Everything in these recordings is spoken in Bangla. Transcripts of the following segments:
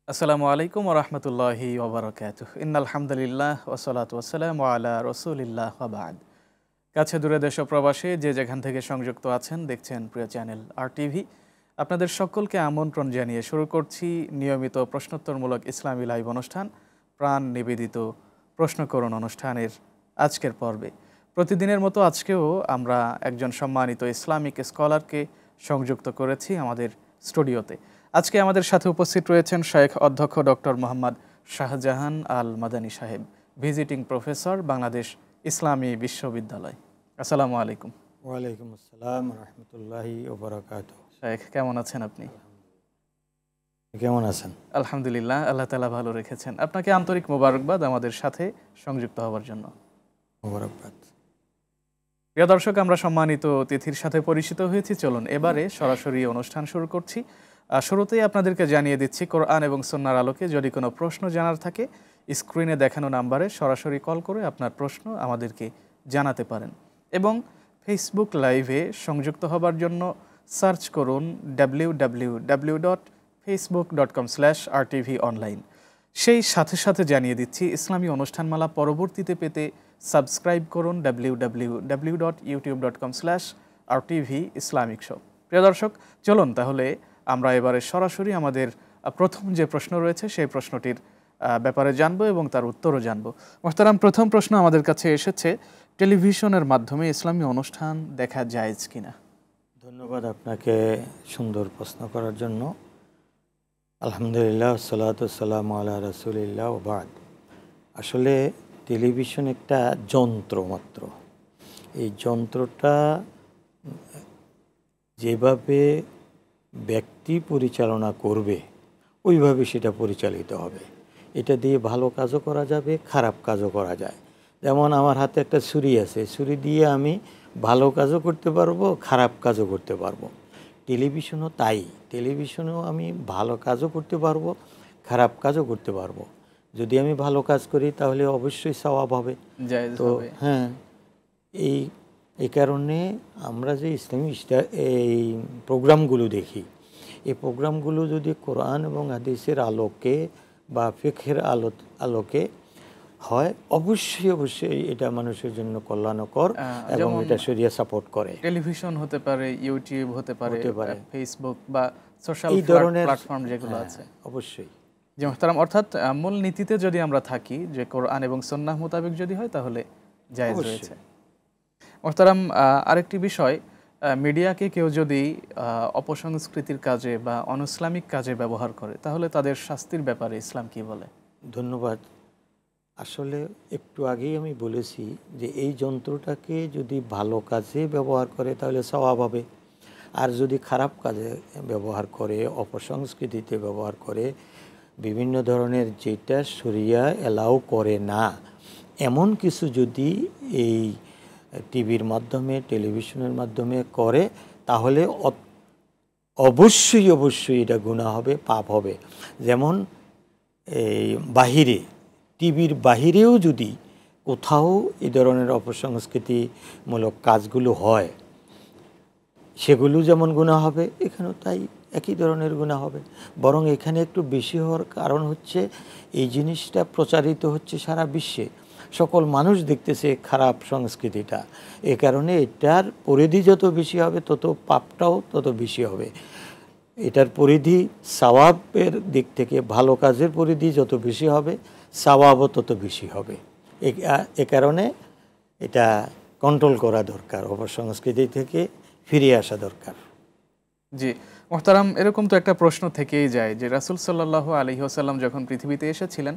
আসসালামু আলাইকুম ওয়া রাহমাতুল্লাহি ওয়া বারাকাতুহু। ইন্নাল হামদুলিল্লাহ ওয়া সলাতু ওয়াসসালামু আলা রাসূলিল্লাহ ওয়া বা'দ। কাছে দূরে দেশ ও প্রবাসে যে যেখান থেকে সংযুক্ত আছেন দেখছেন প্রিয় চ্যানেল RTV। আপনাদের সকলকে আমন্ত্রণ জানিয়ে শুরু করছি নিয়মিত প্রশ্নোত্তরমূলক ইসলামী লাইভ অনুষ্ঠান প্রাণ নিবেদিত প্রশ্ন করুন অনুষ্ঠানের আজকের পর্বে। প্রতিদিনের মতো আজকেও আমরা একজন সম্মানিত ইসলামিক স্কলারকে সংযুক্ত করেছি আমাদের স্টুডিওতে। আজকে আমাদের সাথে উপস্থিত রয়েছেন শেখ অধ্যক্ষ ডক্টর মোহাম্মদ শাহজাহান আল মাদানী সাহেব, ভিজিটিং প্রফেসর, বাংলাদেশ ইসলামী বিশ্ববিদ্যালয়। আসসালামু আলাইকুম। ওয়ালাইকুম আসসালাম রহমতুল্লাহি ওয়া বারাকাতুহু। শেখ, কেমন আছেন আপনি? কেমন আছেন? আলহামদুলিল্লাহ, আল্লাহ তাআলা ভালো রেখেছেন। আপনাকে আন্তরিক মোবারকবাদ আমাদের সাথে সংযুক্ত হওয়ার জন্য। মোবারকবাদ। প্রিয় দর্শক, আমরা সম্মানিত অতিথির সাথে পরিচিত হয়েছি। চলুন এবারে সরাসরি অনুষ্ঠান শুরু করছি। শুরুতেই আপনাদেরকে জানিয়ে দিচ্ছি, কোরআন এবং সুন্নাহর আলোকে যদি কোনো প্রশ্ন জানার থাকে স্ক্রিনে দেখানো নাম্বারে সরাসরি কল করে আপনার প্রশ্ন আমাদেরকে জানাতে পারেন এবং ফেসবুক লাইভে সংযুক্ত হবার জন্য সার্চ করুন www.facebook.com/rtvonline। সেই সাথে সাথে জানিয়ে দিচ্ছি, ইসলামী অনুষ্ঠানমালা পরবর্তীতে পেতে সাবস্ক্রাইব করুন www.youtube.com/rtvislamicshow। প্রিয় দর্শক, চলুন তাহলে আমরা এবারে সরাসরি আমাদের প্রথম যে প্রশ্ন রয়েছে সেই প্রশ্নটির ব্যাপারে জানবো এবং তার উত্তরও জানবো। মোহতারাম, প্রথম প্রশ্ন আমাদের কাছে এসেছে, টেলিভিশনের মাধ্যমে ইসলামী অনুষ্ঠান দেখা জায়েজ কিনা? ধন্যবাদ আপনাকে সুন্দর প্রশ্ন করার জন্য। আলহামদুলিল্লাহ, সালাতু ওয়াসসালামু আলা রাসূলিল্লাহ ওয়া বা'দ। আসলে টেলিভিশন একটা যন্ত্র মাত্র। এই যন্ত্রটা যেভাবে ব্যক্তি পরিচালনা করবে ওইভাবে সেটা পরিচালিত হবে। এটা দিয়ে ভালো কাজও করা যাবে, খারাপ কাজও করা যায়। যেমন আমার হাতে একটা ছুরি আছে, ছুরি দিয়ে আমি ভালো কাজও করতে পারবো, খারাপ কাজও করতে পারবো। টেলিভিশনও তাই, টেলিভিশনেও আমি ভালো কাজও করতে পারবো, খারাপ কাজও করতে পারবো। যদি আমি ভালো কাজ করি তাহলে অবশ্যই সওয়াব হবে। তো হ্যাঁ, এই কারণে আমরা যে ইসলামী এই প্রোগ্রামগুলো দেখি, এই প্রোগ্রামগুলো যদি কোরআন এবং হাদিসের আলোকে বা ফিকহের আলোকে হয়, অবশ্যই এটা মানুষের জন্য কল্যাণকর এবং এটা শরিয়া সাপোর্ট করে। টেলিভিশন হতে পারে, ইউটিউব হতে পারে, ফেসবুক বা সোশ্যাল প্ল্যাটফর্ম যেগুলো আছে, অবশ্যই। জি মোহতারাম, অর্থাৎ মূল নীতিতে যদি আমরা থাকি যে কোরআন এবং সুন্নাহ মোতাবেক যদি হয় তাহলে জায়েজ রয়েছে। মোহতারাম, আরেকটি বিষয়, মিডিয়াকে কেউ যদি অপসংস্কৃতির কাজে বা অনইসলামিক কাজে ব্যবহার করে তাহলে তাদের শাস্তির ব্যাপারে ইসলাম কি বলে? ধন্যবাদ। আসলে একটু আগেই আমি বলেছি যে এই যন্ত্রটাকে যদি ভালো কাজে ব্যবহার করে তাহলে সওয়াব হবে, আর যদি খারাপ কাজে ব্যবহার করে, অপসংস্কৃতিতে ব্যবহার করে, বিভিন্ন ধরনের যেটা শরিয়া এলাও করে না এমন কিছু যদি এই টিভির মাধ্যমে, টেলিভিশনের মাধ্যমে করে তাহলে অবশ্যই এটা গুনাহ হবে, পাপ হবে। যেমন এই বাহিরে, টিভির বাহিরেও যদি কোথাও এই ধরনের অপসংস্কৃতিমূলক কাজগুলো হয় সেগুলো যেমন গুনাহ হবে, এখানেও তাই একই ধরনের গুনাহ হবে। বরং এখানে একটু বেশি হওয়ার কারণ হচ্ছে এই জিনিসটা প্রচারিত হচ্ছে সারা বিশ্বে, সকল মানুষ দেখতেছে খারাপ সংস্কৃতিটা। এ কারণে এটার পরিধি যত বেশি হবে তত পাপটাও তত বেশি হবে। এটার পরিধি সওয়াবের দিক থেকে, ভালো কাজের পরিধি যত বেশি হবে সওয়াবও তত বেশি হবে। এ কারণে এটা কন্ট্রোল করা দরকার, অপসংস্কৃতি থেকে ফিরে আসা দরকার। জি মোহতারাম, এরকম তো একটা প্রশ্ন থেকেই যায় যে রাসূল সাল্লাল্লাহু আলাইহি ওয়াসাল্লাম যখন পৃথিবীতে এসেছিলেন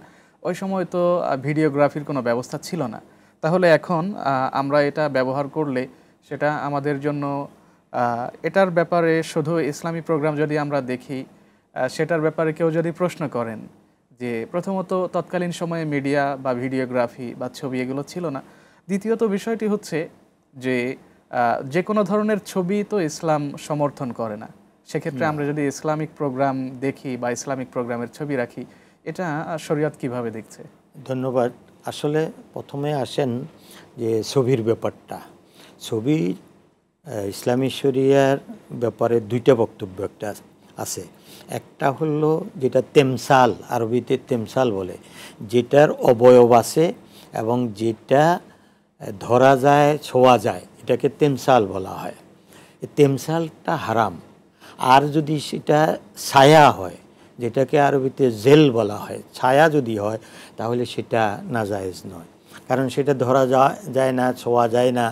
ওই সময় তো ভিডিওগ্রাফির কোনো ব্যবস্থা ছিল না, তাহলে এখন আমরা এটা ব্যবহার করলে সেটা আমাদের জন্য এটার ব্যাপারে শুধু ইসলামী প্রোগ্রাম যদি আমরা দেখি, সেটার ব্যাপারে কেউ যদি প্রশ্ন করেন যে প্রথমত তৎকালীন সময়ে মিডিয়া বা ভিডিওগ্রাফি বা ছবি এগুলো ছিল না, দ্বিতীয়ত বিষয়টি হচ্ছে যে কোনো ধরনের ছবি তো ইসলাম সমর্থন করে না, সেক্ষেত্রে আমরা যদি ইসলামিক প্রোগ্রাম দেখি বা ইসলামিক প্রোগ্রামের ছবি রাখি, এটা শরীয়ত কিভাবে দেখছে? ধন্যবাদ। আসলে প্রথমে আসেন যে ছবির ব্যাপারটা। ছবি ইসলামী শরিয়ার ব্যাপারে দুইটা বক্তব্য একটা আছে। একটা হলো যেটা তেমসাল, আরবিতে তেমসাল বলে, যেটার অবয়ব আছে এবং যেটা ধরা যায়, ছোঁয়া যায়, এটাকে তেমসাল বলা হয়। এই তেমসালটা হারাম। আর যদি সেটা ছায়া হয়, যেটাকে আরবিতে জেল বলা হয়, ছায়া যদি হয়, তাহলে সেটা নাজায়েজ নয়। কারণ সেটা ধরা যায় না, ছোঁয়া যায় না,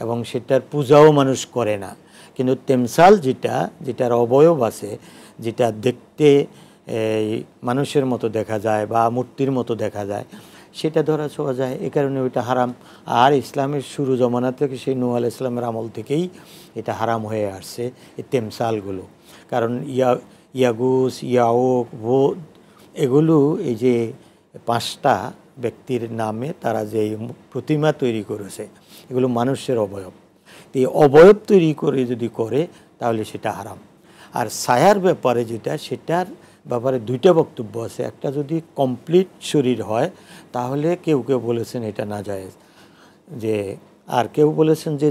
এবং সেটার পূজাও মানুষ করে না। কিন্তু তেমসাল যেটার অবয়ব আছে, যেটা দেখতে মানুষের মতো দেখা যায় বা মূর্তির মতো দেখা যায়, সেটা ধরা ছোঁয়া যায়, এ কারণে ওইটা হারাম। আর ইসলামের শুরু জমানা থেকে, সেই নূহ আলাইহিস সালামের আমল থেকেই এটা হারাম হয়ে আসছে, এই তেমসালগুলো। কারণ ইয়াগুস, ইয়াউক, বোদ, এগুলো এই যে 5টা ব্যক্তির নামে তারা যে প্রতিমা তৈরি করেছে, এগুলো মানুষের অবয়ব। এই অবয়ব তৈরি করে যদি করে, তাহলে সেটা হারাম। আর ছায়ার ব্যাপারে সেটার ব্যাপারে 2টা বক্তব্য আছে। একটা যদি কমপ্লিট শরীর হয়, তাহলে কেউ কেউ বলেছেন এটা নাজায়েজ, যে আর কেউ বলেছেন যে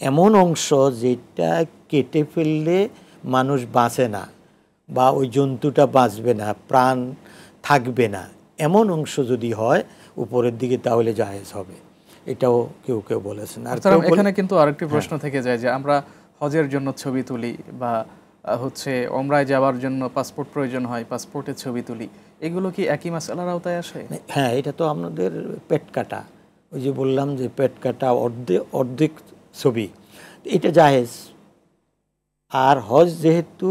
এমন অংশ যেটা কেটে ফেললে মানুষ বাঁচে না বা ওই জন্তুটা বাঁচবে না, প্রাণ থাকবে না, এমন অংশ যদি হয় উপরের দিকে, তাহলে জায়েজ হবে, এটাও কেউ কেউ বলেছেন। আর এখানে কিন্তু আরেকটি প্রশ্ন থেকে যায় যে আমরা হজের জন্য ছবি তুলি বা হচ্ছে ওমরায় যাওয়ার জন্য পাসপোর্ট প্রয়োজন হয়, পাসপোর্টের ছবি তুলি, এগুলো কি একই মাসআলার আওতায় আসে? হ্যাঁ, এটা তো আমাদের পেট কাটা, ওই যে বললাম যে পেট কাটা অর্ধেক ছবি, এটা জায়েজ। আর হজ যেহেতু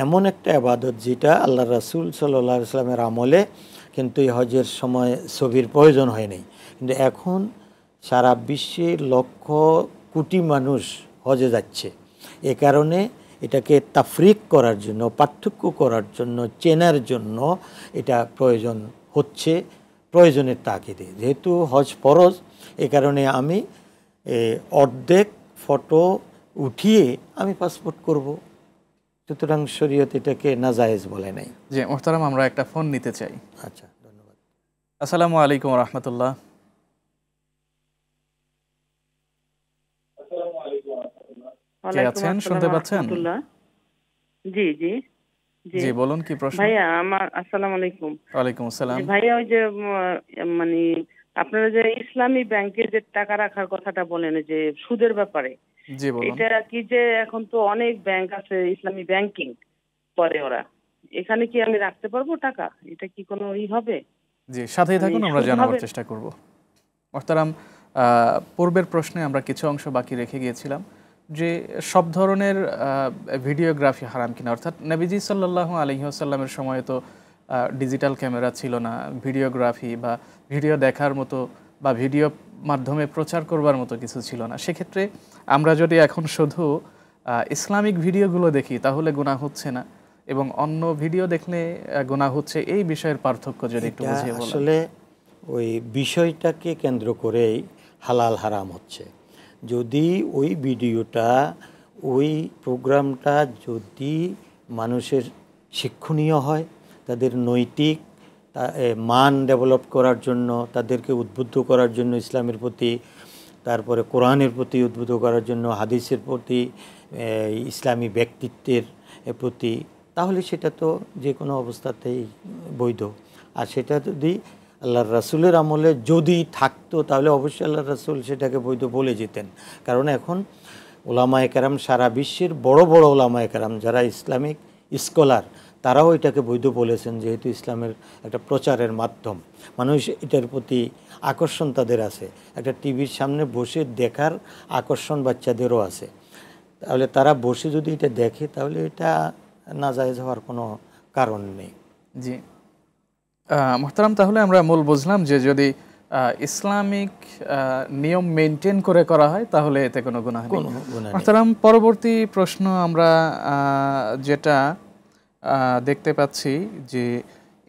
এমন একটা ইবাদত যেটা আল্লাহ রাসূল সাল্লাল্লাহু আলাইহি ওয়াসাল্লামের আমলে কিন্তু এই হজের সময় ছবির প্রয়োজন হয়নি, কিন্তু এখন সারা বিশ্বে লক্ষ কোটি মানুষ হজে যাচ্ছে। এ কারণে এটাকে তাফরিক করার জন্য, পার্থক্য করার জন্য, চেনার জন্য এটা প্রয়োজন হচ্ছে, প্রয়োজনের তাগিদে। যেহেতু হজ ফরজ, এ কারণে আমি অর্ধেক ফটো উঠিয়ে আমি পাসপোর্ট করব, সুতরাং শরীয়ত এটাকে নাজায়েজ বলে নাই। জি মোহতারাম, আমরা একটা ফোন নিতে চাই। আচ্ছা, ধন্যবাদ। আসসালামু আলাইকুম রহমতুল্লাহ। কে আছেন, শুনতে পাচ্ছেন? জি জি জি জি বলুন, কি প্রশ্ন? ভাইয়া আমার আসসালামু আলাইকুম। ওয়ালাইকুম আসসালাম। ভাইয়া ওই যে মানে আপনারা যে ইসলামী ব্যাংকে যে টাকা রাখার কথাটা বলেন, যে সুদের ব্যাপারে, জি বলুন। এটা কি যে এখন তো অনেক ব্যাংক আছে ইসলামী ব্যাংকিং করে ওরা, এখানে কি আমি রাখতে পারবো টাকা? এটা কি কোনো হবে? জি, সাথেই থাকুন, আমরা সুদ জানাবার হবে? চেষ্টা করব। মোহতারাম, পূর্বের প্রশ্নে আমরা কিছু অংশ বাকি রেখে গিয়েছিলাম যে সব ধরনের ভিডিওগ্রাফি হারাম কিনা, অর্থাৎ নবীজি সাল্লাল্লাহু আলাইহি ওয়াসাল্লামের সময় তো ডিজিটাল ক্যামেরা ছিল না, ভিডিওগ্রাফি বা ভিডিও দেখার মতো বা ভিডিও মাধ্যমে প্রচার করবার মতো কিছু ছিল না। সেক্ষেত্রে আমরা যদি এখন শুধু ইসলামিক ভিডিওগুলো দেখি, তাহলে গুনাহ হচ্ছে না, এবং অন্য ভিডিও দেখলে গুনাহ হচ্ছে, এই বিষয়ের পার্থক্য যদি একটু বুঝিয়ে বলেন। আসলে ওই বিষয়টাকে কেন্দ্র করেই হালাল হারাম হচ্ছে। যদি ওই ভিডিওটা, ওই প্রোগ্রামটা যদি মানুষের শিক্ষণীয় হয়, তাদের নৈতিক মান ডেভেলপ করার জন্য, তাদেরকে উদ্বুদ্ধ করার জন্য ইসলামের প্রতি, তারপরে কোরআনের প্রতি উদ্বুদ্ধ করার জন্য, হাদিসের প্রতি, ইসলামী ব্যক্তিত্বের প্রতি, তাহলে সেটা তো যে কোনো অবস্থাতেই বৈধ। আর সেটা যদি আল্লাহর রাসূলের আমলে যদি থাকতো, তাহলে অবশ্যই আল্লাহর রাসূল সেটাকে বৈধ বলে যেতেন। কারণ এখন ওলামায়ে কেরাম, সারা বিশ্বের বড় বড় ওলামায়ে কেরাম যারা ইসলামিক স্কলার, তারাও এটাকে বৈধ বলেছেন, যেহেতু ইসলামের একটা প্রচারের মাধ্যম। মানুষ এটার প্রতি আকর্ষণ তাদের আছে, একটা টিভির সামনে বসে দেখার আকর্ষণ বাচ্চাদেরও আছে। তাহলে তারা বসে যদি এটা দেখে, তাহলে এটা নাজায়েজ হওয়ার কোনো কারণ নেই। জি মোহতারাম, তাহলে আমরা মূল বুঝলাম যে যদি ইসলামিক নিয়ম মেনটেন করে করা হয়, তাহলে এতে কোনো গুনাহ নেই। মোহতারাম, পরবর্তী প্রশ্ন আমরা যেটা দেখতে পাচ্ছি যে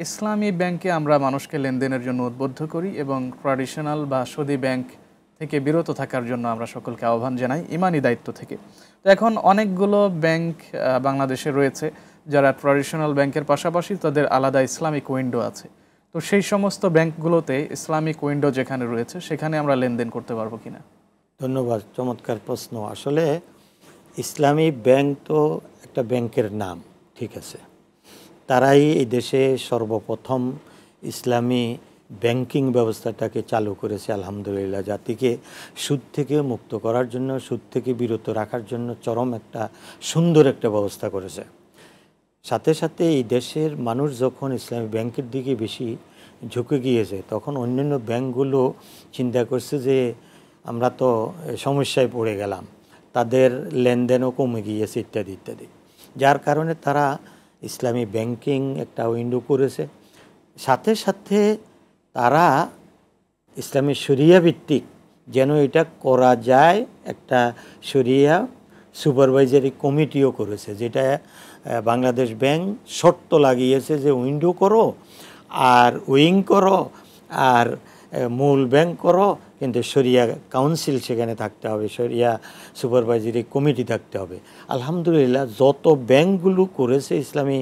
ইসলামী ব্যাংকে আমরা মানুষকে লেনদেনের জন্য উদ্বুদ্ধ করি এবং ট্র্যাডিশনাল বা সুদী ব্যাংক থেকে বিরত থাকার জন্য আমরা সকলকে আহ্বান জানাই ইমানি দায়িত্ব থেকে। তো এখন অনেকগুলো ব্যাংক বাংলাদেশে রয়েছে যারা ট্র্যাডিশনাল ব্যাংকের পাশাপাশি তাদের আলাদা ইসলামিক উইন্ডো আছে। তো সেই সমস্ত ব্যাংকগুলোতে ইসলামিক উইন্ডো যেখানে রয়েছে, সেখানে আমরা লেনদেন করতে পারবো কিনা? ধন্যবাদ, চমৎকার প্রশ্ন। আসলে ইসলামী ব্যাংক তো একটা ব্যাংকের নাম, ঠিক আছে, তারাই এই দেশে সর্বপ্রথম ইসলামী ব্যাংকিং ব্যবস্থাটাকে চালু করেছে আলহামদুলিল্লাহ, জাতিকে সুদ থেকে মুক্ত করার জন্য, সুদ থেকে বিরত রাখার জন্য চরম একটা সুন্দর একটা ব্যবস্থা করেছে। সাথে সাথে এই দেশের মানুষ যখন ইসলামী ব্যাংকের দিকে বেশি ঝুঁকে গিয়েছে, তখন অন্যান্য ব্যাংকগুলো চিন্তা করছে যে আমরা তো সমস্যায় পড়ে গেলাম, তাদের লেনদেনও কমে গিয়েছে ইত্যাদি ইত্যাদি, যার কারণে তারা ইসলামী ব্যাংকিং একটা উইন্ডো করেছে। সাথে সাথে তারা ইসলামী শরিয়া ভিত্তিক যেন এটা করা যায় একটা শরিয়া সুপারভাইজারি কমিটিও করেছে, যেটা বাংলাদেশ ব্যাংক শর্ত লাগিয়েছে যে উইন্ডো করো আর উইং করো আর মূল ব্যাংক করো, কিন্তু শরিয়া কাউন্সিল সেখানে থাকতে হবে, শরিয়া সুপারভাইজারি কমিটি থাকতে হবে। আলহামদুলিল্লাহ যত ব্যাংকগুলো করেছে ইসলামী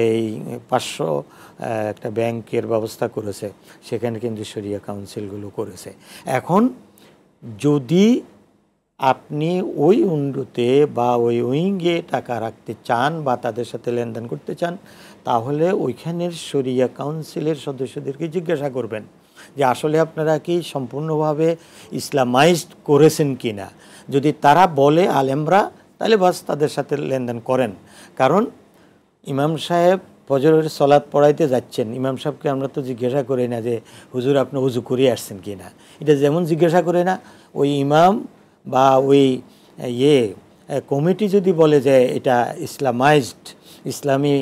এই 500 একটা ব্যাংকের ব্যবস্থা করেছে, সেখানে কিন্তু শরিয়া কাউন্সিলগুলো করেছে। এখন যদি আপনি ওই উইন্ডোতে বা ওই উইংয়ে টাকা রাখতে চান বা তাদের সাথে লেনদেন করতে চান, তাহলে ওইখানের শরিয়া কাউন্সিলের সদস্যদেরকে জিজ্ঞাসা করবেন যে আসলে আপনারা কি সম্পূর্ণভাবে ইসলামাইজড করেছেন কি না। যদি তারা বলে আলেমরা, তাহলে বাস তাদের সাথে লেনদেন করেন। কারণ ইমাম সাহেব ফজরের সলাৎ পড়াইতে যাচ্ছেন, ইমাম সাহেবকে আমরা তো জিজ্ঞাসা করি না যে হুজুর আপনি উজু করে আসছেন কি না, এটা যেমন জিজ্ঞাসা করে না, ওই ইমাম বা ওই কমিটি যদি বলে যে এটা ইসলামাইজড ইসলামী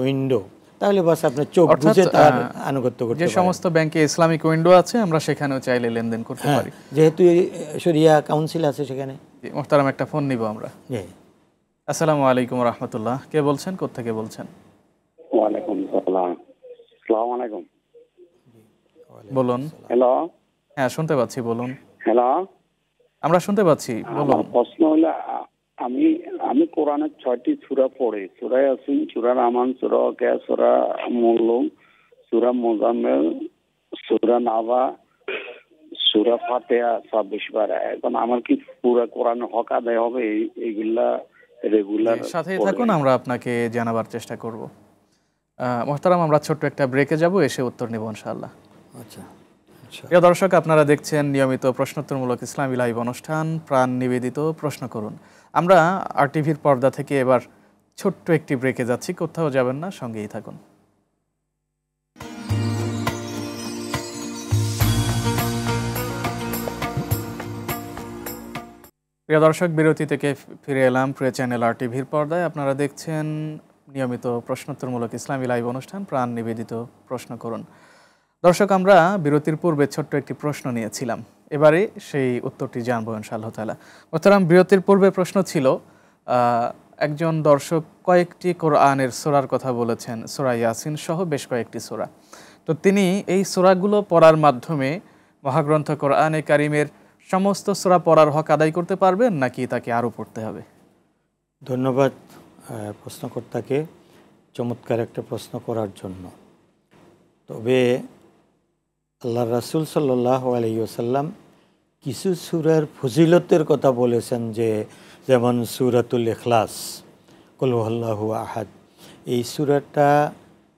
উইন্ডো, তাহলে বাস আপনার চোখ বুঝে তার আনুগত্য করতে পারেন। যে সমস্ত ব্যাংকে ইসলামিক উইন্ডো আছে আমরা সেখানেও চাইলে লেনদেন করতে পারি, যেহেতু শরিয়া কাউন্সিল আছে সেখানে। মোহতারাম একটা ফোন নিব আমরা। আসসালামু আলাইকুম রাহমাতুল্লাহ, কে বলছেন, কোত্থেকে বলছেন? ওয়ালাইকুম আসসালাম। আসসালামু আলাইকুম। বলুন। হ্যালো। হ্যাঁ শুনতে পাচ্ছি, বলুন। হ্যালো, আমরা শুনতে পাচ্ছি, বলুন। আমার প্রশ্ন হলো আমি কোরআনের 6টি সূরা পড়ি, সূরা ইয়াসিন, সূরা রহমান, সূরা ওয়াকিয়া, সূরা মুলুক, সূরা মুজাম্মিল, সূরা নাবা, সূরা ফাতিহা 26 বার। এখন আমার কি পুরো কোরআন হক আদায় হবে এইগুলা রেগুলার? সাথেই থাকুন, আমরা আপনাকে জানাবার চেষ্টা করব। মোহতারাম আমরা ছোট্ট একটা ব্রেকে যাব, এসে উত্তর নেব ইনশাআল্লাহ। আচ্ছা, প্রিয় দর্শক, আপনারা দেখছেন নিয়মিত প্রশ্নোত্তরমূলক ইসলামী লাইভ অনুষ্ঠান প্রাণ নিবেদিত প্রশ্ন করুন। আমরা আরটিভির পর্দা থেকে এবার ছোট্ট একটি ব্রেকে যাচ্ছি, কোথাও যাবেন না, সঙ্গেই থাকুন। প্রিয় দর্শক, বিরতি থেকে ফিরে এলাম প্রিয় চ্যানেল আরটিভির পর্দায়। আপনারা দেখছেন নিয়মিত প্রশ্নোত্তরমূলক ইসলামী লাইভ অনুষ্ঠান প্রাণ নিবেদিত প্রশ্ন করুন। দর্শক, আমরা বিরতির পূর্বে ছোট্ট একটি প্রশ্ন নিয়েছিলাম, এবারে সেই উত্তরটি জানবো ইনশাআল্লাহ তাআলা। মোহতারাম, বিরতির পূর্বে প্রশ্ন ছিল, একজন দর্শক কয়েকটি কোরআনের সূরার কথা বলেছেন, সূরা ইয়াসিন সহ বেশ কয়েকটি সূরা। তো তিনি এই সূরাগুলো পড়ার মাধ্যমে মহাগ্রন্থ কোরআনে কারিমের সমস্ত সূরা পড়ার হক আদায় করতে পারবেন, নাকি তাকে আরও পড়তে হবে? ধন্যবাদ প্রশ্নকর্তাকে চমৎকার একটা প্রশ্ন করার জন্য। তবে আল্লাহ রাসূল সাল্লাল্লাহু আলাইহি ওয়াসাল্লাম কিছু সূরার ফজিলতের কথা বলেছেন, যে যেমন সূরাতুল ইখলাস, কুল হুয়াল্লাহু আহাদ, এই সূরাটা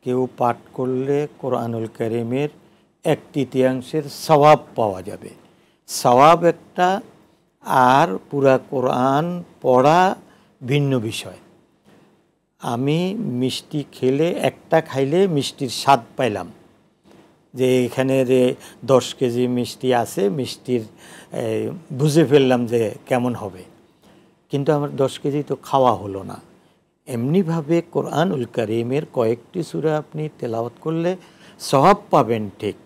কেউ পাঠ করলে কোরআনুল কারীমের 1/3 সওয়াব পাওয়া যাবে। সওয়াব একটা, আর পুরা কোরআন পড়া ভিন্ন বিষয়। আমি মিষ্টি খেলে, একটা খাইলে মিষ্টির স্বাদ পাইলাম, যে এখানে যে 10 কেজি মিষ্টি আছে, মিষ্টির বুঝে ফেললাম যে কেমন হবে, কিন্তু আমার 10 কেজি তো খাওয়া হলো না। এমনিভাবে কোরআনুল কারীমের কয়েকটি সূরা আপনি তেলাওয়াত করলে সওয়াব পাবেন ঠিক,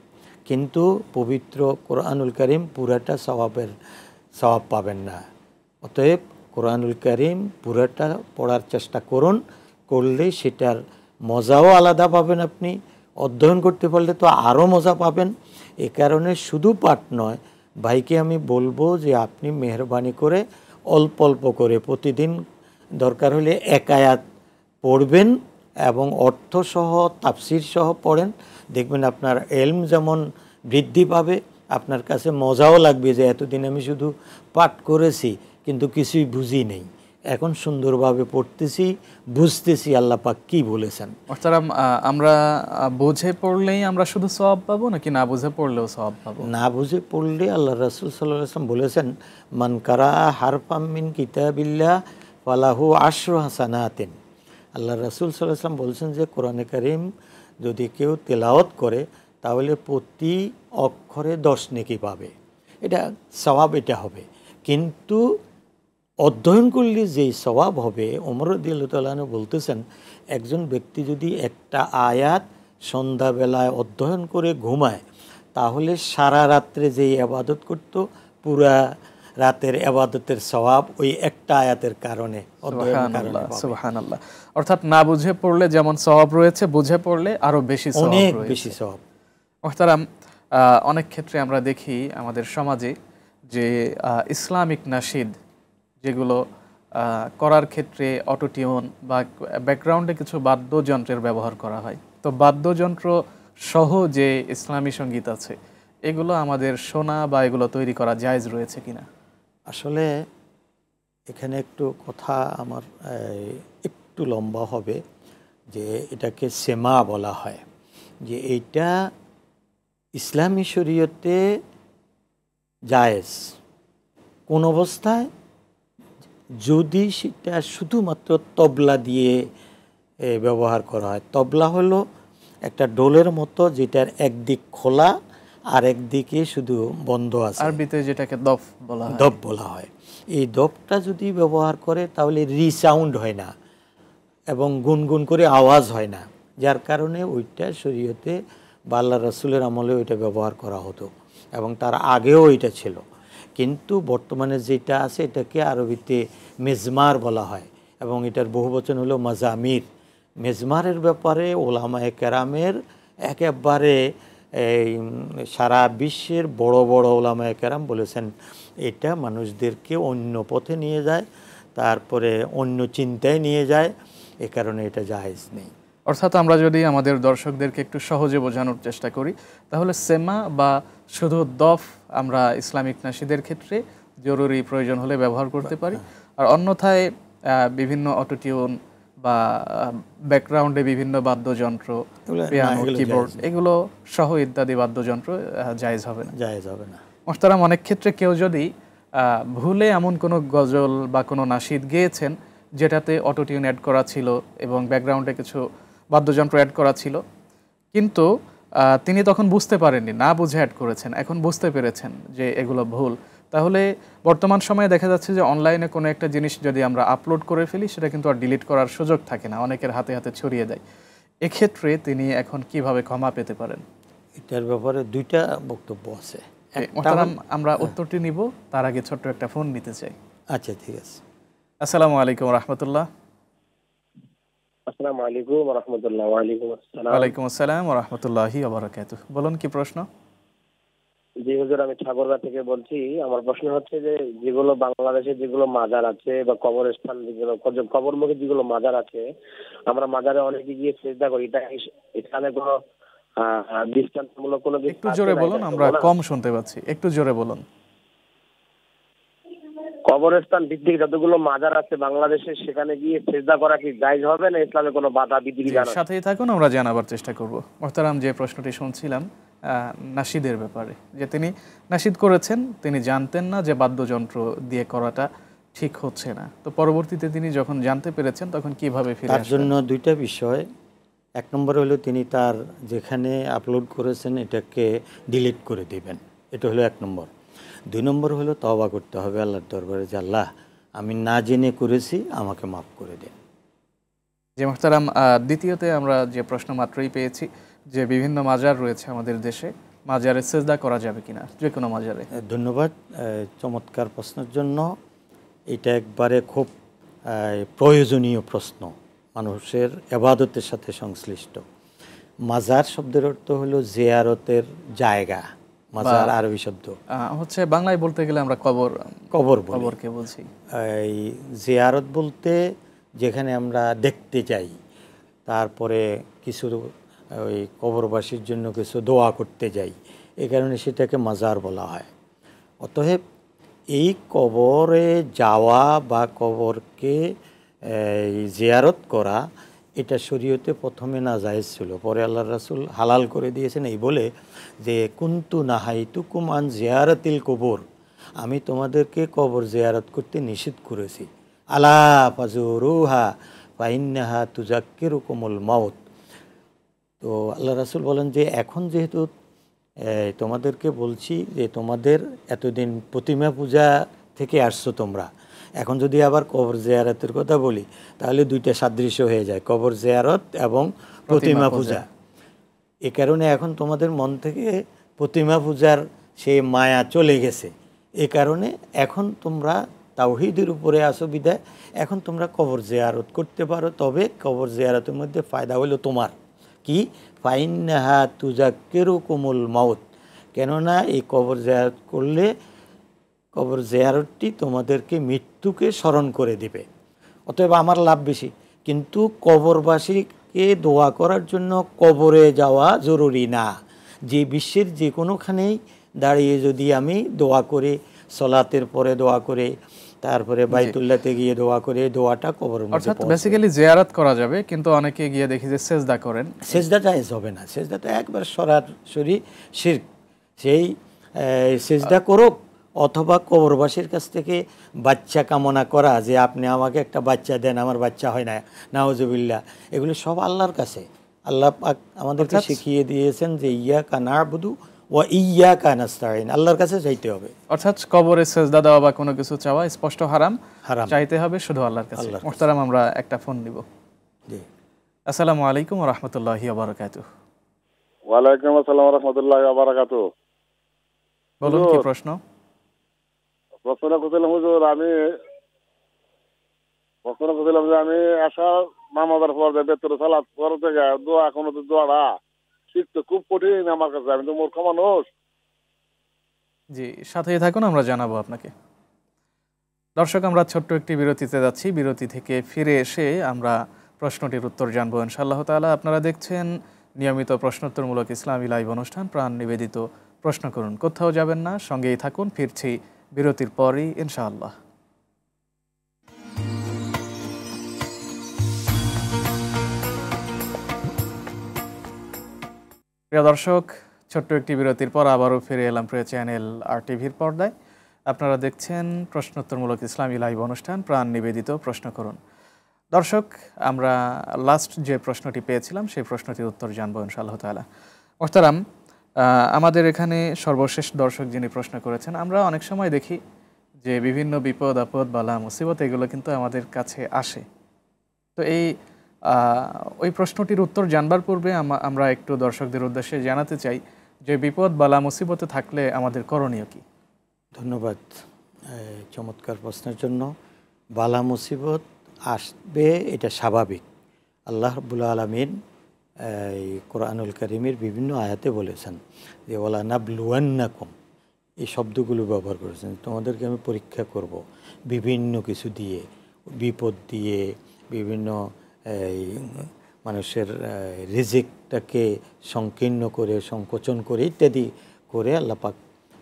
কিন্তু পবিত্র কোরআনুল কারীম পুরাটা সওয়াব পাবেন না। অতএব কোরআনুল কারীম পুরাটা পড়ার চেষ্টা করুন, করলে সেটার মজাও আলাদা পাবেন। আপনি অধ্যয়ন করতে পারলে তো আরও মজা পাবেন। এ কারণে শুধু পাঠ নয়, ভাইকে আমি বলবো যে আপনি মেহরবানি করে অল্প অল্প করে প্রতিদিন দরকার হলে 1 আয়াত পড়বেন এবং অর্থসহ তাফসির সহ পড়েন। দেখবেন আপনার ইলম যেমন বৃদ্ধি পাবে, আপনার কাছে মজাও লাগবে যে এতদিন আমি শুধু পাঠ করেছি কিন্তু কিছুই বুঝি নেই। এখন সুন্দরভাবে পড়তেছি, বুঝতেছি আল্লাহ পাক কি বলেছেন। মোহতারাম, আমরা বুঝে পড়লেই আমরা শুধু সওয়াব পাবো নাকি না বুঝে পড়লেও সওয়াব পাবো? না বুঝে পড়লে আল্লাহ রাসূল সাল্লাল্লাহু আলাইহি ওয়াসাল্লাম বলেছেন, মান কারা হারফাম মিন কিতাবিল্লাহ ফালাহু আশরু হাসানাতিন। আল্লাহ রাসূল সাল্লাল্লাহু আলাইহি ওয়াসাল্লাম বলছেন যে কোরআনে কারীম যদি কেউ তেলাওয়াত করে তাহলে প্রতি অক্ষরে 10 নেকি পাবে। এটা সওয়াব, এটা হবে। কিন্তু অধ্যয়ন করলে যেই সওয়াব হবে, ওমর রাদিয়াল্লাহু তাআলা আনহু বলতেছেন, একজন ব্যক্তি যদি একটা আয়াত সন্ধ্যাবেলায় অধ্যয়ন করে ঘুমায় তাহলে সারা রাত্রে যেই ইবাদত করত পুরা রাতের ইবাদতের সওয়াব ওই একটা আয়াতের কারণে, অধ্যয়নের কারণে পাবে। সুবহানাল্লাহ। অর্থাৎ না বুঝে পড়লে যেমন সওয়াব রয়েছে, বুঝে পড়লে আরো বেশি সওয়াব অনেক রয়েছে। বেশি সওয়াব। মোহতারাম, অনেক ক্ষেত্রে আমরা দেখি আমাদের সমাজে যে ইসলামিক নাশিদ যেগুলো করার ক্ষেত্রে অটোটিউন বা ব্যাকগ্রাউন্ডে কিছু বাদ্যযন্ত্রের ব্যবহার করা হয়। তো বাদ্যযন্ত্র সহ যে ইসলামী সঙ্গীত আছে এগুলো আমাদের শোনা বা এগুলো তৈরি করা জায়েজ রয়েছে কিনা? আসলে এখানে একটু কথা আমার একটু লম্বা হবে, যে এটাকে সেমা বলা হয়, যে এইটা ইসলামী শরীয়তে জায়েজ কোন অবস্থায়, যদি সেটা শুধুমাত্র তবলা দিয়ে ব্যবহার করা হয়। তবলা হলো একটা ডোলের মতো, যেটার একদিক খোলা আর একদিকে শুধু বন্ধ আছে, আরবিতে যেটাকে দফ বলা হয়। দফ বলা হয়। এই দফটা যদি ব্যবহার করে তাহলে রিসাউন্ড হয় না এবং গুনগুন করে আওয়াজ হয় না, যার কারণে ওইটা শরীয়তে বা আল্লাহ রাসূলের আমলে ওইটা ব্যবহার করা হতো এবং তার আগেও ওইটা ছিল। কিন্তু বর্তমানে যেটা আছে এটাকে আরবিতে মেজমার বলা হয় এবং এটার বহুবচন হলো মাজামির। মেজমারের ব্যাপারে ওলামায়ে কেরামের একেবারে এই সারা বিশ্বের বড় বড় ওলামায়ে কেরাম বলেছেন এটা মানুষদেরকে অন্য পথে নিয়ে যায়, তারপরে অন্য চিন্তায় নিয়ে যায়, এ কারণে এটা জায়েজ নেই। অর্থাৎ আমরা যদি আমাদের দর্শকদেরকে একটু সহজে বোঝানোর চেষ্টা করি তাহলে সেমা বা শুধু দফ আমরা ইসলামিক নাশিদের ক্ষেত্রে জরুরি প্রয়োজন হলে ব্যবহার করতে পারি, আর অন্যথায় বিভিন্ন অটোটিউন বা ব্যাকগ্রাউন্ডে বিভিন্ন বাদ্যযন্ত্র, পিয়ানো, কিবোর্ড এগুলো সহ ইত্যাদি বাদ্যযন্ত্র জায়েজ হবে না। জায়েজ হবে না। মোহতারাম, অনেক ক্ষেত্রে কেউ যদি ভুলে এমন কোনো গজল বা কোনো নাশিদ গেয়েছেন যেটাতে অটোটিউন অ্যাড করা ছিল এবং ব্যাকগ্রাউন্ডে কিছু বাদ্যযন্ত্র অ্যাড করা ছিল, কিন্তু তিনি তখন বুঝতে পারেননি, না বুঝে অ্যাড করেছেন, এখন বুঝতে পেরেছেন যে এগুলো ভুল, তাহলে বর্তমান সময়ে দেখা যাচ্ছে যে অনলাইনে কোনো একটা জিনিস যদি আমরা আপলোড করে ফেলি সেটা কিন্তু আর ডিলিট করার সুযোগ থাকে না, অনেকের হাতে হাতে ছড়িয়ে দেয়। এক্ষেত্রে তিনি এখন কিভাবে ক্ষমা পেতে পারেন? এটার ব্যাপারে দুইটা বক্তব্য আছে। মোহতারাম, আমরা উত্তরটি নিব, তার আগে ছোট্ট একটা ফোন নিতে চাই। আচ্ছা, ঠিক আছে। আসসালামু আলাইকুম রাহমাতুল্লাহ। আসসালামু আলাইকুম ওয়া রাহমাতুল্লাহ। ওয়া আলাইকুম আসসালাম। ওয়ালাইকুম আসসালাম ওয়া রাহমাতুল্লাহি ওয়া বারাকাতুহু। বলুন, কি প্রশ্ন? জি হুজুর, আমি ঠাকুরগাঁ থেকে বলছি। আমার প্রশ্ন হচ্ছে যে যেগুলো বাংলাদেশে যেগুলো মাজার আছে বা কবরস্থান, যেগুলো কবরমুখী যেগুলো মাজার আছে, আমরা মাজারে অনেকে গিয়ে সিজদা করি, এটা এখানে কোনো দৃষ্টান্তমূলক কোনো কিছু একটু জোরে বলুন, আমরা কম শুনতে পাচ্ছি, একটু জোরে বলুন। কবরস্থান ভিত্তিক যতগুলো মাজার আছে বাংলাদেশে, সেখানে গিয়ে সিজদা করা কি জায়েজ হবে না ইসলামে কোনো বাধা বিধিবিধান আছে? সাথেই থাকুন, আমরা জানাবার চেষ্টা করব। মোহতারাম, যে প্রশ্নটি শুনছিলাম নাশিদের ব্যাপারে, যে তিনি নাশিদ করেছেন, তিনি জানতেন না যে বাদ্যযন্ত্র দিয়ে করাটা ঠিক হচ্ছে না, তো পরবর্তীতে তিনি যখন জানতে পেরেছেন তখন কিভাবে ফিরে তার আসবেন? জন্য দুইটা বিষয়। এক নম্বর হলো তিনি তার যেখানে আপলোড করেছেন এটাকে ডিলিট করে দিবেন, এটা হলো এক নম্বর। দুই নম্বর হলো তওবা করতে হবে আল্লাহর দরবারে, যে আল্লাহ আমি না জেনে করেছি, আমাকে মাফ করে দিন। যে মোহতারাম, দ্বিতীয়তে আমরা যে প্রশ্ন মাত্রই পেয়েছি যে বিভিন্ন মাজার রয়েছে আমাদের দেশে, মাজারে সিজদা করা যাবে কিনা, যে কোনো মাজারে? ধন্যবাদ চমৎকার প্রশ্নের জন্য। এটা একবারে খুব প্রয়োজনীয় প্রশ্ন, মানুষের ইবাদতের সাথে সংশ্লিষ্ট। মাজার শব্দের অর্থ হলো জিয়ারতের জায়গা, মাজার আরবি শব্দ হচ্ছে বাংলায় বলতে গেলে আমরা কবর, কবরকে বলছি। এই জিয়ারত বলতে যেখানে আমরা দেখতে যাই, তারপরে কিছু ওই কবরবাসীর জন্য কিছু দোয়া করতে যাই, এই কারণে সেটাকে মাজার বলা হয়। অতএব এই কবরে যাওয়া বা কবরকে জিয়ারত করা এটা শরীয়তে প্রথমে নাজায়েজ ছিল, পরে আল্লাহর রাসূল হালাল করে দিয়েছেন এই বলে যে কুনতু নাহাইতুকুম আন জিয়ারাতিল কবর, আমি তোমাদেরকে কবর জিয়ারত করতে নিষেধ করেছি। আলা ফাজুরুহা ফাইন্নাহা তুজাক্কিরুকুমুল মাউত। তো আল্লাহ রাসূল বলেন যে এখন যেহেতু তোমাদেরকে বলছি যে তোমাদের এতদিন প্রতিমা পূজা থেকে আসছো তোমরা, এখন যদি আবার কবর জিয়ারতের কথা বলি তাহলে দুইটা সাদৃশ্য হয়ে যায়, কবর জিয়ারত এবং প্রতিমা পূজা। এ কারণে এখন তোমাদের মন থেকে প্রতিমা পূজার সেই মায়া চলে গেছে। এ কারণে এখন তোমরা তাওহীদের উপরে আসো বিদায় এখন তোমরা কবর জিয়ারত করতে পারো। তবে কবর জিয়ারতের মধ্যে ফায়দা হলো তোমার কি, ফাইন্নাহা তুজাক্কিরুকুমুল মাউত, কেননা এই কবর জিয়ারত করলে কবর জিয়ারতটি তোমাদেরকে মৃত্যুকে স্মরণ করে দিবে, অতএব আমার লাভ বেশি। কিন্তু কবরবাসীকে দোয়া করার জন্য কবরে যাওয়া জরুরি না। যে বিশ্বের যে কোনোখানেই দাঁড়িয়ে যদি আমি দোয়া করে, সলাতের পরে দোয়া করে, তারপরে বাইতুল্লাহতে গিয়ে দোয়া করে, দোয়াটা কবরের মধ্যে অর্থাৎ বেসিক্যালি জিয়ারত করা যাবে, কিন্তু অনেকে গিয়ে দেখি যে সেজদা করেন। সেজদা জায়েজ হবে না, সেজদাটা একবার সরাসরি শিরক। সেই সেজদা করুক, অথবা কবরবাসীর কাছ থেকে বাচ্চা কামনা করা, যে আপনি আমাকে একটা বাচ্চা দেন, আমার বাচ্চা হয় না, নাউজুবিল্লাহ, এগুলি সব আল্লাহর কাছে। আল্লাহ পাক আমাদেরকে শিখিয়ে দিয়েছেন যে ইয়াকা না'বুদু ওয়া ইয়াকা নাস্তাইন, আল্লাহর কাছে চাইতে হবে। অর্থাৎ কবরে সেজদা দেওয়া বা কোনো কিছু চাওয়া স্পষ্ট হারাম, হারাম, চাইতে হবে শুধু আল্লাহর কাছে। মুহতারাম, আমরা একটা ফোন নিব। জি, আসসালামু আলাইকুম ওয়া রাহমাতুল্লাহি ওয়া বারাকাতুহু। ওয়া আলাইকুম আসসালাম ওয়া রাহমাতুল্লাহি ওয়া বারাকাতুহু। বলুন কি প্রশ্ন? প্রশ্ন করছিলাম হুজুর, আমি আশা নামাজের পর বেতরে সালাত করতে গিয়ে দোয়া, এখন তো দোয়াটা শিখতে খুব কঠিন আমার কাছে, আমি তো মূর্খ মানুষ। জি, সাথেই থাকুন, আমরা জানাবো আপনাকে। দর্শক, আমরা ছোট্ট একটি বিরতিতে যাচ্ছি। বিরতি থেকে ফিরে এসে আমরা প্রশ্নটির উত্তর জানবো ইনশাআল্লাহ তাআলা। আপনারা দেখছেন নিয়মিত প্রশ্নোত্তরমূলক ইসলামী লাইভ অনুষ্ঠান প্রাণ নিবেদিত প্রশ্ন করুন। কোথাও যাবেন না, সঙ্গেই থাকুন। ফিরছি বিরতির পরই ইনশাআল্লাহ। প্রিয় দর্শক, ছোট্ট একটি বিরতির পর আবারও ফিরে এলাম প্রিয় চ্যানেল RTV পর্দায়। আপনারা দেখছেন প্রশ্নোত্তরমূলক ইসলামী লাইভ অনুষ্ঠান প্রাণ নিবেদিত প্রশ্ন করুন। দর্শক, আমরা লাস্ট যে প্রশ্নটি পেয়েছিলাম সেই প্রশ্নটির উত্তর জানবো ইনশাআল্লাহ তাআলা। মুহতারাম, আমাদের এখানে সর্বশেষ দর্শক যিনি প্রশ্ন করেছেন, আমরা অনেক সময় দেখি যে বিভিন্ন বিপদ আপদ বালা মুসিবত এগুলো কিন্তু আমাদের কাছে আসে। তো ওই প্রশ্নটির উত্তর জানবার পূর্বে আমরা একটু দর্শকদের উদ্দেশ্যে জানাতে চাই যে বিপদ বালা মুসিবতে থাকলে আমাদের করণীয় কি? ধন্যবাদ চমৎকার প্রশ্নের জন্য। বালা মুসিবত আসবে, এটা স্বাভাবিক। আল্লাহ রাব্বুল আলামিন এই কোরআনুল কারীমের বিভিন্ন আয়াতে বলেছেন যে ওয়ালা নাবলুয়ান্নাকুম, এই শব্দগুলো ব্যবহার করেছেন, তোমাদেরকে আমি পরীক্ষা করব বিভিন্ন কিছু দিয়ে, বিপদ দিয়ে, বিভিন্ন মানুষের রিজিকটাকে সংকীর্ণ করে, সংকোচন করে, ইত্যাদি করে আল্লাহ পাক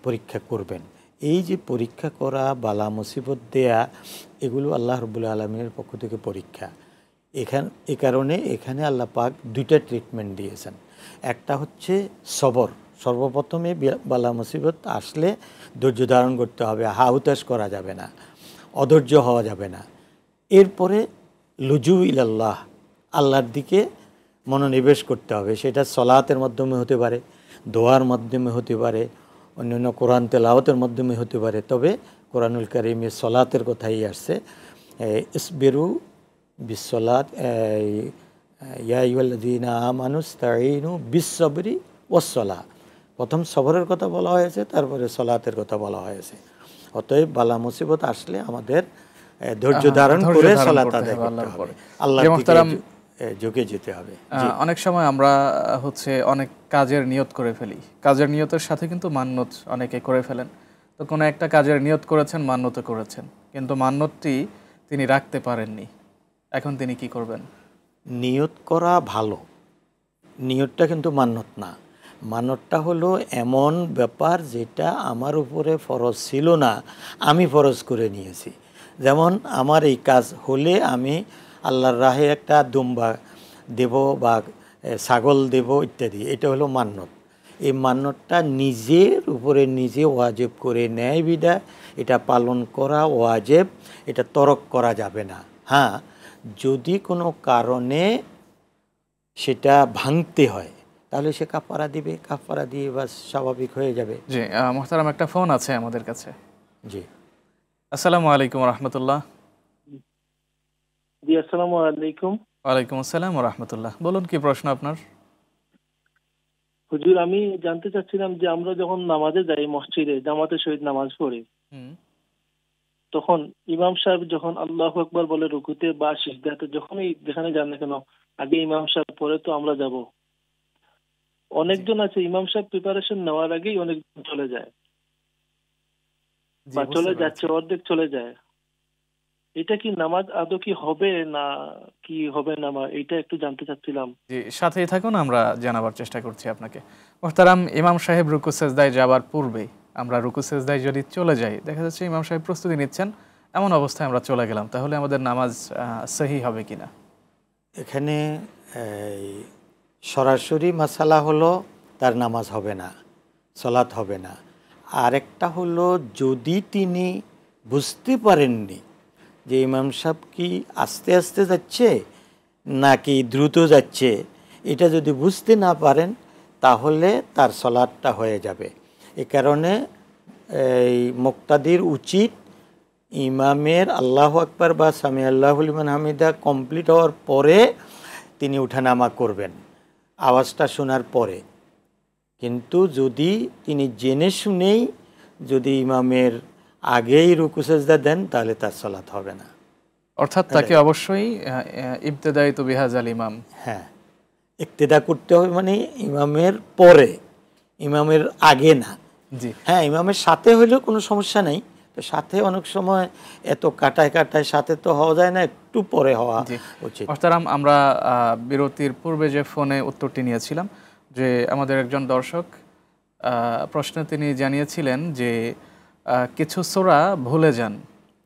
পরীক্ষা করবেন। এই যে পরীক্ষা করা, বালা মুসিবত দেয়া, এগুলো আল্লাহ রাব্বুল আলামিনের পক্ষ থেকে পরীক্ষা। এই কারণে এখানে আল্লাহ পাক দুইটা ট্রিটমেন্ট দিয়েছেন। একটা হচ্ছে সবর, সর্বপ্রথমে বালা মুসিবত আসলে ধৈর্য ধারণ করতে হবে, হাহুতাশ করা যাবে না, অধৈর্য হওয়া যাবে না। এরপরে লুজু ইলাল্লাহ, আল্লাহর দিকে মনোনিবেশ করতে হবে। সেটা সলাতের মাধ্যমে হতে পারে, দোয়ার মাধ্যমে হতে পারে, অন্যান্য কোরআন তেলাওয়াতের মাধ্যমে হতে পারে। তবে কোরআনুল কারীমে সলাতের কথাই আসছে, ইসবিরু বিসসালাত ইয়া আইয়ুহাল্লাযীনা আমানু ইসতাঈনু বিসসবরি ওয়াসসালাহ। প্রথম সবরের কথা বলা হয়েছে, তারপরে সলাতের কথা বলা হয়েছে। অতএব বালা মুসিবত আসলে আমাদের ধৈর্য ধারণ করে সালাত আদায় করতে হবে, আল্লাহর দিকে ঝুঁকে যেতে হবে। অনেক সময় আমরা অনেক কাজের নিয়ত করে ফেলি, কাজের নিয়তের সাথে কিন্তু মান্নত অনেকে করে ফেলেন। তো কোনো একটা কাজের নিয়ত করেছেন, মান্নত করেছেন, কিন্তু মান্নতটি তিনি রাখতে পারেননি, এখন তিনি কি করবেন? নিয়ত করা ভালো, নিয়তটা কিন্তু মান্নত না। মান্যতটা হলো এমন ব্যাপার যেটা আমার উপরে ফরজ ছিল না, আমি ফরজ করে নিয়েছি। যেমন আমার এই কাজ হলে আমি আল্লাহর রাহে একটা দুম্বা দেব বা ছাগল দেব ইত্যাদি, এটা হলো মান্যত। এই মান্যতটা নিজের উপরে নিজে ওয়াজিব করে নেয় বিধায় এটা পালন করা ওয়াজিব, এটা তরক করা যাবে না। হ্যাঁ, যদি কোনো কারণে সেটা ভাঙতে হয় তাহলে সে কাফারা দিবে, কাফারা দিয়ে বাস স্বাভাবিক হয়ে যাবে। জি, মোহতারাম একটা ফোন আছে আমাদের কাছে। জি, আসসালামু আলাইকুম রহমতুল্লাহ। জি, আসসালামু আলাইকুম। ওয়ালাইকুম আসসালাম রহমতুল্লাহ। বলুন, কি প্রশ্ন আপনার? হুজুর, আমি জানতে চাচ্ছিলাম যে আমরা যখন নামাজে যাই, মসজিদে জামাতের সহিত নামাজ পড়ি, তখন ইমাম সাহেব যখন আল্লাহু আকবার বলে রুকুতে বা সিজদাতে, যখনই যেখানে যান না কেন, আগে ইমাম সাহেব পরে তো আমরা যাব। অনেকজন আছে ইমাম সাহেব প্রিপারেশন নেওয়ার আগেই অনেকজন চলে যায় জি, বা বুঝতে চলে পেরেছি। যাচ্ছে, অর্ধেক চলে যায়। এটা কি নামাজ আদৌ কি হবে না কি হবে না, বা এটা একটু জানতে চাচ্ছিলাম। জি, সাথেই থাকুন, আমরা জানাবার চেষ্টা করছি আপনাকে। মোহতারাম, ইমাম সাহেব রুকু সেজদায় যাবার পূর্বে আমরা রুকু সেজদায় যদি চলে যাই, দেখা যাচ্ছে ইমাম সাহেব প্রস্তুতি নিচ্ছেন, এমন অবস্থায় আমরা চলে গেলাম, তাহলে আমাদের নামাজ সহি হবে কিনা? এখানে এই সরাসরি মাসালা হলো তার নামাজ হবে না, সলাৎ হবে না। আরেকটা হলো যদি তিনি বুঝতে পারেননি যে ইমাম সাহেব কি আস্তে আস্তে যাচ্ছে নাকি দ্রুত যাচ্ছে, এটা যদি বুঝতে না পারেন তাহলে তার সলাৎটা হয়ে যাবে। এ কারণে এই মুক্তাদির উচিত ইমামের আল্লাহু আকবার বা সামি আল্লাহু লিমান হামিদা কমপ্লিট হওয়ার পরে তিনি উঠানামা করবেন, আওয়াজটা শোনার পরে। কিন্তু যদি তিনি জেনে শুনেই যদি ইমামের আগেই রুকু সেজদা দেন তাহলে তার সালাত হবে না। অর্থাৎ তাকে অবশ্যই ইবতেদাই তো বিহাজাল ইমাম, হ্যাঁ, ইক্তেদা করতে হবে, মানে ইমামের পরে, ইমামের আগে না। জি হ্যাঁ, ইমামের সাথে হইলেও কোনো সমস্যা নেই, তো সাথে অনেক সময় এত কাটায় কাটায় সাথে তো হওয়া যায় না, একটু পরে হওয়া জি। উচিত। মোহতারাম, আমরা বিরতির পূর্বে যে ফোনে উত্তরটি নিয়েছিলাম, যে আমাদের একজন দর্শক প্রশ্নে তিনি জানিয়েছিলেন যে কিছু সূরা ভুলে যান,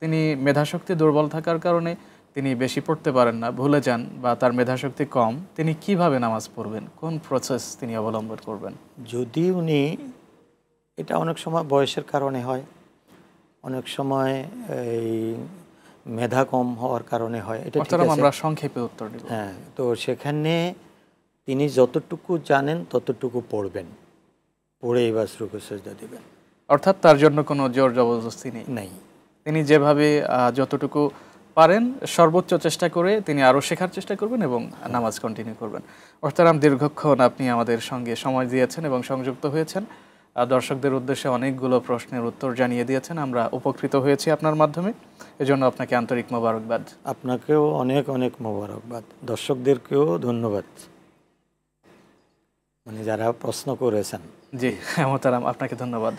তিনি মেধাশক্তি দুর্বল থাকার কারণে তিনি বেশি পড়তে পারেন না, ভুলে যান, বা তার মেধাশক্তি কম, তিনি কিভাবে নামাজ পড়বেন, কোন প্রসেস তিনি অবলম্বন করবেন? যদি উনি, এটা অনেক সময় বয়সের কারণে হয়, অনেক সময় এই মেধা কম হওয়ার কারণে হয়, এটা ঠিক মোহতারাম, আছে। আমরা সংক্ষেপে উত্তর দিব। হ্যাঁ, তো সেখানে তিনি যতটুকু জানেন ততটুকু পড়বেন, পড়ে এবার রুকু সেজদা দেবেন। অর্থাৎ তার জন্য কোনো জোর জবরদস্তি নেই, নেই। তিনি যেভাবে যতটুকু পারেন সর্বোচ্চ চেষ্টা করে তিনি আরও শেখার চেষ্টা করবেন এবং নামাজ কন্টিনিউ করবেন। মোহতারাম, দীর্ঘক্ষণ আপনি আমাদের সঙ্গে সময় দিয়েছেন এবং সংযুক্ত হয়েছেন, দর্শকদের উদ্দেশ্যে অনেকগুলো প্রশ্নের উত্তর জানিয়ে দিয়েছেন, আমরা উপকৃত হয়েছি আপনার মাধ্যমে, এজন্য আপনাকে আন্তরিক মোবারকবাদ। আপনাকেও অনেক অনেক মোবারকবাদ, দর্শকদেরকেও ধন্যবাদ, মানে যারা প্রশ্ন করেছেন। জি মোহতারাম, আপনাকে ধন্যবাদ।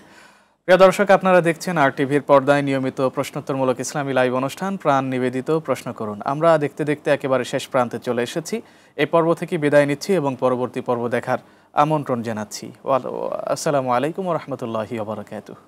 প্রিয় দর্শক, আপনারা দেখছেন RTVর পর্দায় নিয়মিত প্রশ্নোত্তরমূলক ইসলামী লাইভ অনুষ্ঠান প্রাণ নিবেদিত প্রশ্ন করুন। আমরা দেখতে দেখতে একেবারে শেষ প্রান্তে চলে এসেছি। এই পর্ব থেকে বিদায় নিচ্ছি এবং পরবর্তী পর্ব দেখার আমন্ত্রণ জানাচ্ছি। আসসালামু আলাইকুম ওয়া রাহমাতুল্লাহি ওয়া বারাকাতুহু।